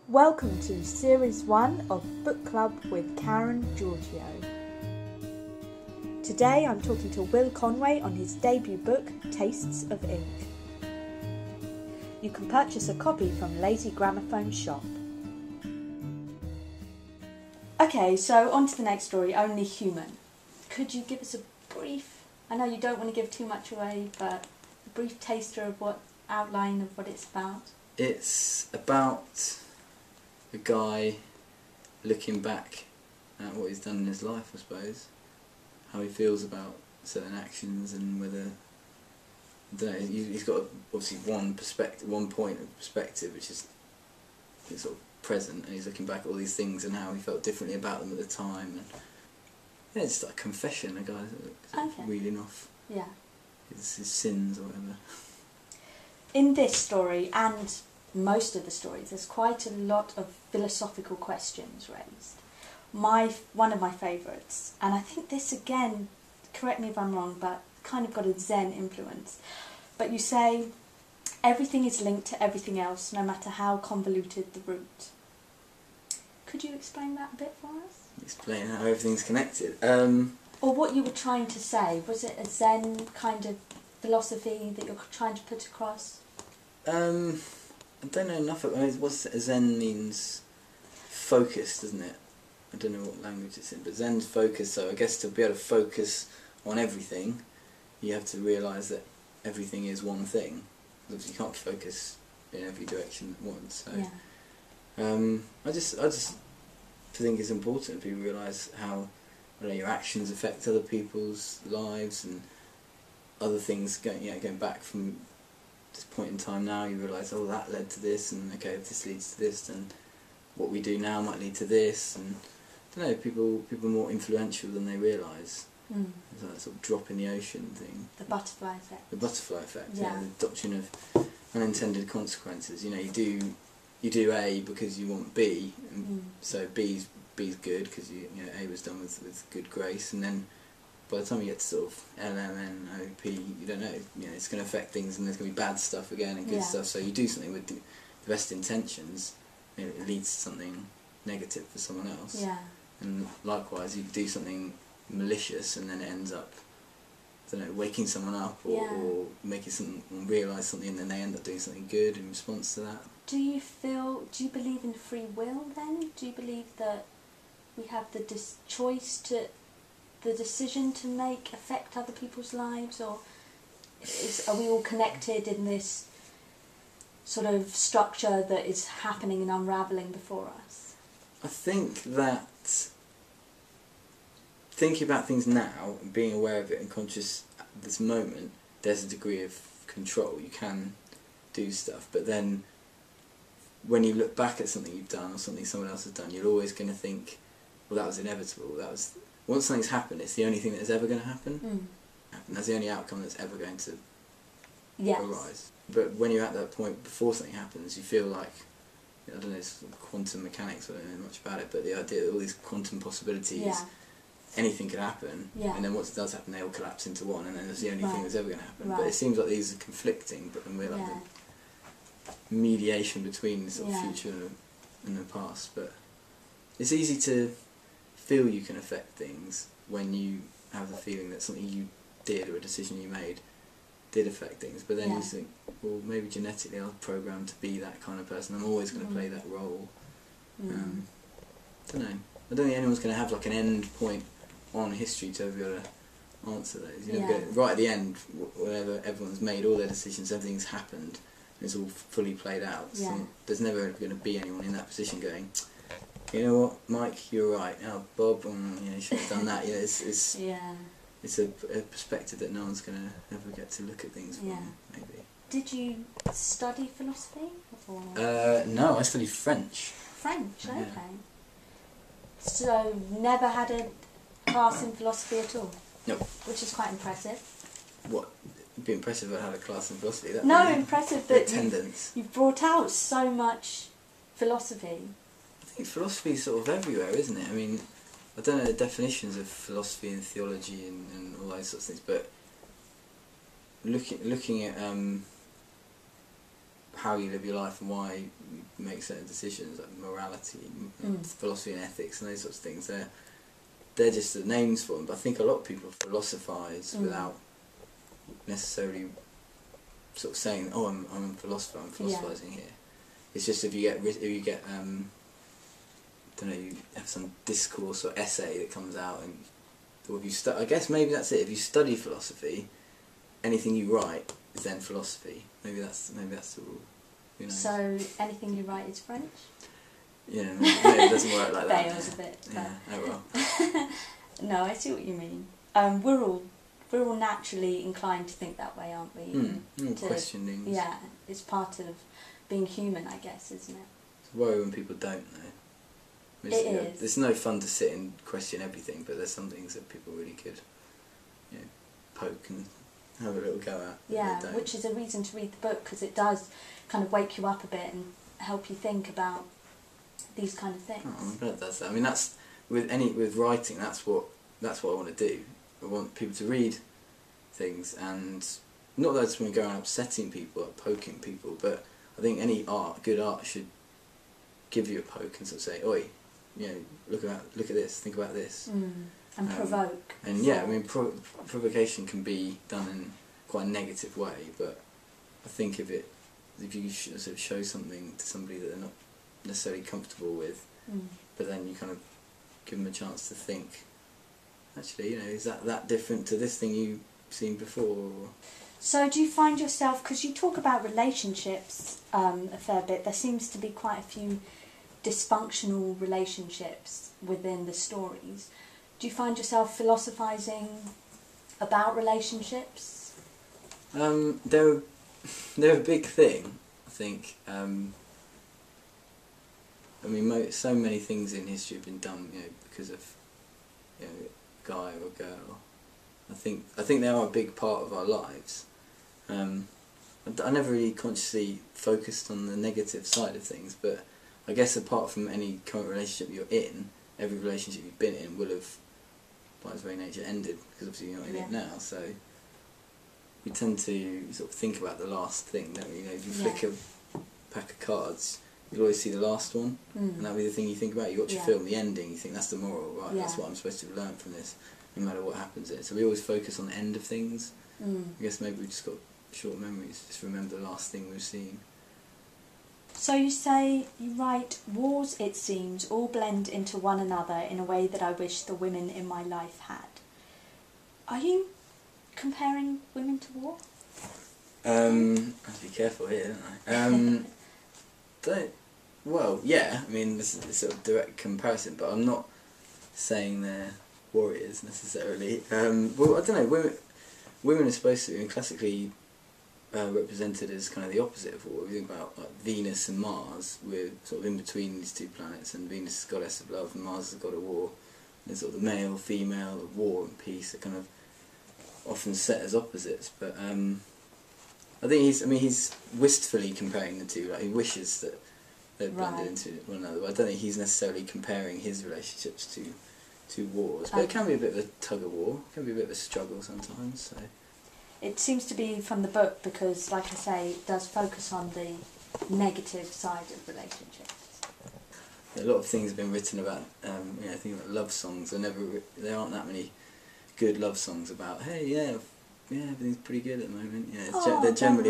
Welcome to Series 1 of Book Club with Karen Georghiou. Today I'm talking to Will Conway on his debut book, Tastes of Ink. You can purchase a copy from Lazy Gramophone Shop. Okay, so on to the next story, Only Human. Could you give us a brief, I know you don't want to give too much away, but a brief taster of outline of what it's about? It's about a guy looking back at what he's done in his life, I suppose. How he feels about certain actions and whether... I don't know, he's got obviously one point of perspective, which is sort of present, and he's looking back at all these things and how he felt differently about them at the time. And yeah, it's like a confession, a guy sort of reeling off his sins or whatever. In this story, and most of the stories, there's quite a lot of philosophical questions raised. One of my favourites, and I think this again, correct me if I'm wrong, but kind of got a Zen influence. But you say, everything is linked to everything else, no matter how convoluted the root. Could you explain that a bit for us? Explain how everything's connected. Or what you were trying to say. Was it a Zen kind of philosophy that you're trying to put across? I don't know enough. Zen means focus, doesn't it? I don't know what language it's in, but Zen's focus. So I guess to be able to focus on everything, you have to realise that everything is one thing. Obviously, you can't focus in every direction at once. So, I just think it's important that people realise how your actions affect other people's lives and other things. Going back from this point in time now, you realise, oh, that led to this, and okay, if this leads to this, then what we do now might lead to this, and I don't know, people are more influential than they realise. It's like that sort of drop in the ocean thing. The butterfly effect. The butterfly effect, the doctrine of unintended consequences. You do A because you want B, and so B's good because A was done with good grace, and then by the time you get to sort of L, M, N, O, P, you don't know. It's going to affect things, and there's going to be bad stuff again and good stuff. So you do something with the best intentions, it leads to something negative for someone else. Yeah. And likewise, you do something malicious, and then it ends up, I don't know, waking someone up or making someone realise something, and then they end up doing something good in response to that. Do you believe in free will then? Do you believe that we have the choice to, the decision to make affect other people's lives, or are we all connected in this sort of structure that is happening and unravelling before us? I think that thinking about things now and being aware of it and conscious at this moment, there's a degree of control. You can do stuff, but then when you look back at something you've done or something someone else has done, you're always going to think, well, that was inevitable. Once something's happened, it's the only thing that's ever going to happen. And that's the only outcome that's ever going to arise. But when you're at that point before something happens, you feel like, I don't know, it's quantum mechanics, I don't know much about it, but the idea that all these quantum possibilities, anything could happen, and then once it does happen, they all collapse into one, and then it's the only thing that's ever going to happen. But it seems like these are conflicting, but we're like the mediation between the sort of future and the past. But it's easy to feel you can affect things when you have the feeling that something you did or a decision you made did affect things, but then you think, well, maybe genetically I was programmed to be that kind of person, I'm always going to play that role. I don't know. I don't think anyone's going to have like an end point on history to be able to answer those. You know, right at the end, whenever everyone's made all their decisions, everything's happened, and it's all fully played out. So there's never going to be anyone in that position going, you know what, Mike, you're right. Oh, Bob, you should have done that. It's a perspective that no one's going to ever get to look at things from, maybe. Did you study philosophy? Or? No, I studied French. French, okay. So, never had a class in philosophy at all? No. Which is quite impressive. What? It'd be impressive if I had a class in philosophy. Impressive that you've brought out so much philosophy. I think philosophy is sort of everywhere, isn't it? I mean, I don't know the definitions of philosophy and theology and all those sorts of things, but looking at how you live your life and why you make certain decisions, like morality, philosophy and ethics and those sorts of things. They're just the names for them. But I think a lot of people philosophise without necessarily sort of saying, "Oh, I'm a philosopher. I'm philosophising here." It's just if you get I don't know, you have some discourse or essay that comes out, and or if you I guess maybe that's it. If you study philosophy, anything you write is then philosophy. Maybe that's the rule. You know? So anything you write is French? Yeah, maybe it doesn't work like that. Fails a bit. Yeah. Oh well. No, I see what you mean. We're all naturally inclined to think that way, aren't we? Questioning. Yeah, it's part of being human, I guess, isn't it? It's a worry when people don't know. It is. It's no fun to sit and question everything, but there's some things that people really could, poke and have a little go at. Yeah, which is a reason to read the book, because it does kind of wake you up a bit and help you think about these kind of things. Oh, I'm glad that's that. I mean, that's with writing. That's what I want to do. I want people to read things, and not that I just want to go around upsetting people or poking people, but I think any good art should give you a poke and sort of say, "Oi, look at this, think about this," and provoke. And yeah, I mean, provocation can be done in quite a negative way, but I think if you sort of show something to somebody that they're not necessarily comfortable with, but then you kind of give them a chance to think, actually, is that different to this thing you've seen before? So do you find yourself, because you talk about relationships a fair bit, there seems to be quite a few dysfunctional relationships within the stories. Do you find yourself philosophising about relationships? They're a big thing, I think. I mean, so many things in history have been done, because of, guy or girl. I think they are a big part of our lives. I never really consciously focused on the negative side of things, but I guess apart from any current relationship you're in, every relationship you've been in will have, by its very nature, ended, because obviously you're not in it now, so we tend to sort of think about the last thing, don't we? If you flick a pack of cards, you'll always see the last one, and that'll be the thing you think about. You watch a film, the ending, you think that's the moral, right? That's what I'm supposed to learn from this, no matter what happens in it. So we always focus on the end of things. I guess maybe we've just got short memories, just remember the last thing we've seen. So you say, you write, "Wars, it seems, all blend into one another in a way that I wish the women in my life had." Are you comparing women to war? I have to be careful here, don't I? Well, yeah, I mean, this is a sort of direct comparison, but I'm not saying they're warriors necessarily. Well, I don't know, women are supposed to be classically represented as kind of the opposite of war. We think about like Venus and Mars, we're sort of in between these two planets, and Venus is goddess of love and Mars is god of war. And sort of the male, female, of war and peace are kind of often set as opposites, but I think he's wistfully comparing the two, like he wishes that they're blended into one another, but I don't think he's necessarily comparing his relationships to wars, but it can be a bit of a tug of war, it can be a bit of a struggle sometimes, so. It seems to be from the book because, like I say, it does focus on the negative side of relationships. A lot of things have been written about, think about love songs. There aren't that many good love songs about, hey, everything's pretty good at the moment. They're generally,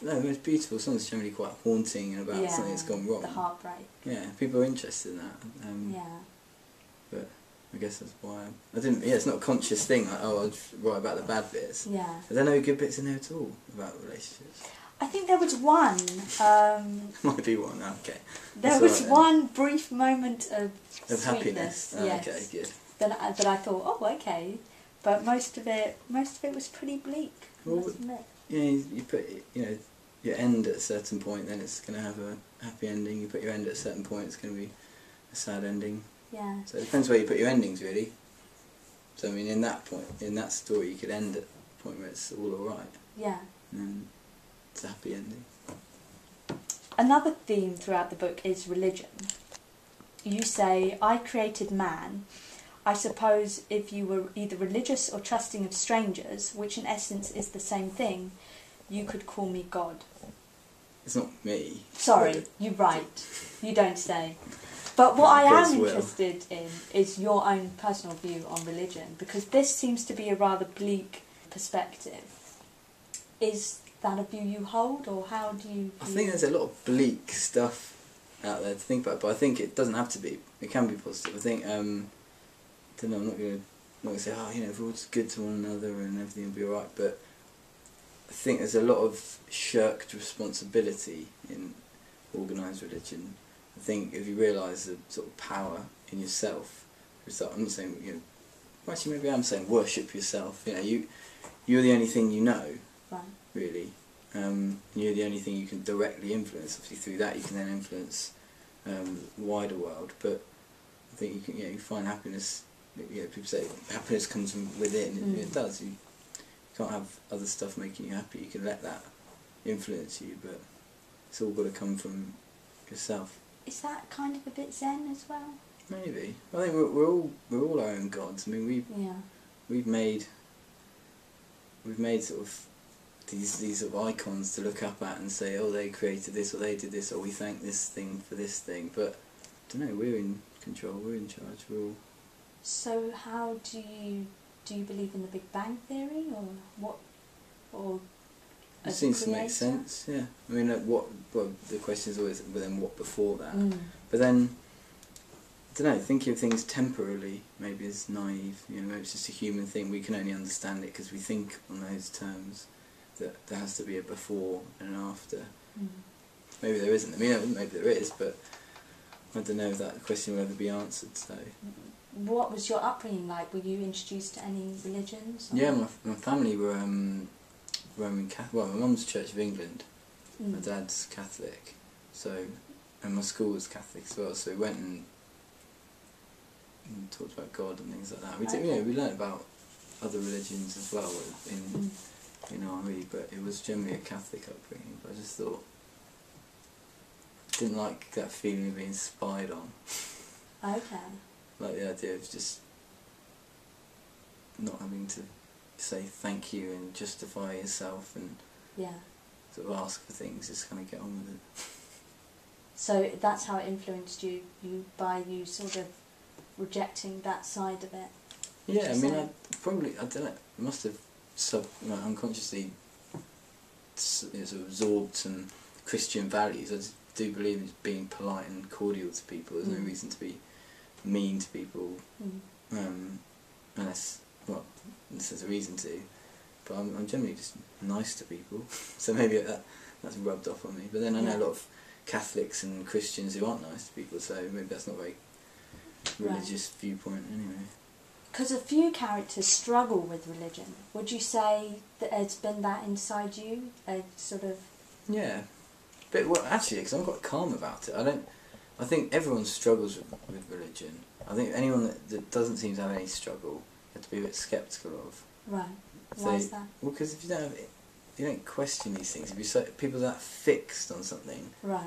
the most beautiful songs are generally quite haunting and about something that's gone wrong. The heartbreak. Yeah, people are interested in that. But I guess that's why it's not a conscious thing, like, I'll write about the bad bits. Yeah. Are there no good bits in there at all about relationships? I think there was one. Might be one, okay. There was one brief moment of happiness. Yes. Okay, good. That I thought, oh, okay. But most of it was pretty bleak, I must admit. Yeah, you put your end at a certain point, then it's going to have a happy ending. You put your end at a certain point, it's going to be a sad ending. Yeah. So it depends where you put your endings, really. So I mean, in that story, you could end at a point where it's all alright. Yeah. And it's a happy ending. Another theme throughout the book is religion. You say, "I created man. I suppose if you were either religious or trusting of strangers, which in essence is the same thing, you could call me God." It's not me. Sorry, you're right. You don't say. But what I am interested in is your own personal view on religion, because this seems to be a rather bleak perspective. Is that a view you hold, or how do you... I think there's a lot of bleak stuff out there to think about, but I think it doesn't have to be. It can be positive. I think, I don't know, I'm not going to say, oh, you know, if we're all just good to one another and everything will be alright, but I think there's a lot of shirked responsibility in organised religion. I think if you realise the sort of power in yourself, I'm not saying, you know, well, actually maybe I'm saying worship yourself. You know, you're the only thing you know, right. Really. You're the only thing you can directly influence. Obviously, through that you can then influence the wider world. But I think you can, you know, you find happiness. You know, people say happiness comes from within. It does. You can't have other stuff making you happy. You can let that influence you, but it's all got to come from yourself. Is that kind of a bit Zen as well? Maybe. I think we're all our own gods. I mean, we've made sort of these sort of icons to look up at and say, oh, they created this, or they did this, or we thank this thing for this thing. But I don't know. We're in control. We're in charge. We're all. So how do you believe in the Big Bang Theory, or what, or? It seems to make sense, yeah. I mean, well, the question is always, but then what before that? But then, I don't know, thinking of things temporarily maybe is naive, you know, maybe it's just a human thing. We can only understand it because we think on those terms, that there has to be a before and an after. Maybe there isn't. I mean, maybe there is, but I don't know if that question will ever be answered, so... What was your upbringing like? Were you introduced to any religions? Or? Yeah, my family were... Roman Catholic. Well, my mum's Church of England, my dad's Catholic, so, and my school was Catholic as well. So we went and talked about God and things like that. We did, you know, we learnt about other religions as well in RE, but it was generally a Catholic upbringing. But I just thought, didn't like that feeling of being spied on. Okay. Like the idea of just not having to say thank you and justify yourself and sort of ask for things, just kind of get on with it. So that's how it influenced you, by you sort of rejecting that side of it? Yeah, I mean, I don't know, I must have unconsciously sort of absorbed some Christian values. I just do believe in being polite and cordial to people. There's no reason to be mean to people, unless there's a reason to, but I'm generally just nice to people, so maybe that's rubbed off on me. But then I know a lot of Catholics and Christians who aren't nice to people, so maybe that's not a very religious viewpoint anyway. Because a few characters struggle with religion. Would you say that it's been that inside you, a sort of... Yeah, but well, actually, because I'm quite calm about it. I think everyone struggles with religion. I think anyone that doesn't seem to have any struggle, you have to be a bit sceptical of. Right. Why is that? Well, because if you don't question these things, if you're people that fixed on something. Right.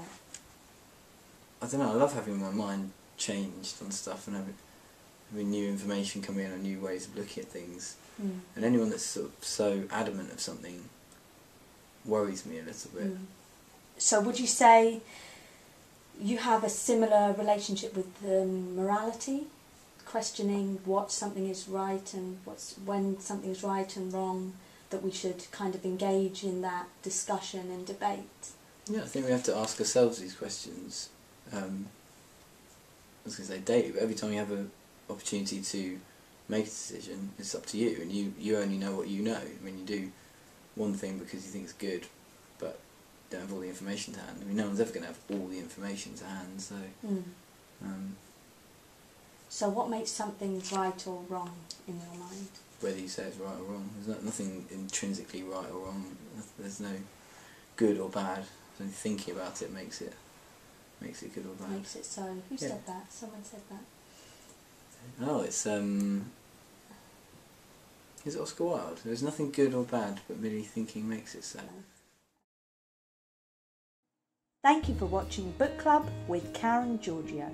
I don't know. I love having my mind changed on stuff and having new information coming in or new ways of looking at things. And anyone that's sort of so adamant of something worries me a little bit. So would you say you have a similar relationship with morality? Questioning what something is right and when something is right and wrong, that we should kind of engage in that discussion and debate? Yeah, I think we have to ask ourselves these questions. I was going to say daily, but every time you have an opportunity to make a decision, it's up to you, and you only know what you know. I mean, you do one thing because you think it's good, but you don't have all the information to hand. I mean, no one's ever going to have all the information to hand, so... So what makes something right or wrong in your mind? Whether you say it's right or wrong. There's nothing intrinsically right or wrong. There's no good or bad. So thinking about it makes it good or bad. Makes it so. Who said that? Someone said that. Oh, it's is it Oscar Wilde? There's nothing good or bad, but merely thinking makes it so. Thank you for watching Book Club with Karen Georghiou.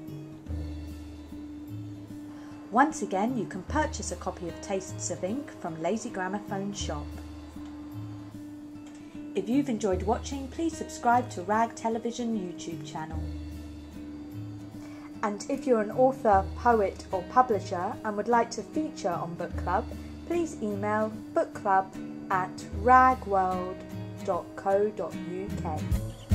Once again, you can purchase a copy of Tastes of Ink from Lazy Gramophone Shop. If you've enjoyed watching, please subscribe to Rag Television YouTube channel. And if you're an author, poet or publisher and would like to feature on Book Club, please email bookclub@ragworld.co.uk.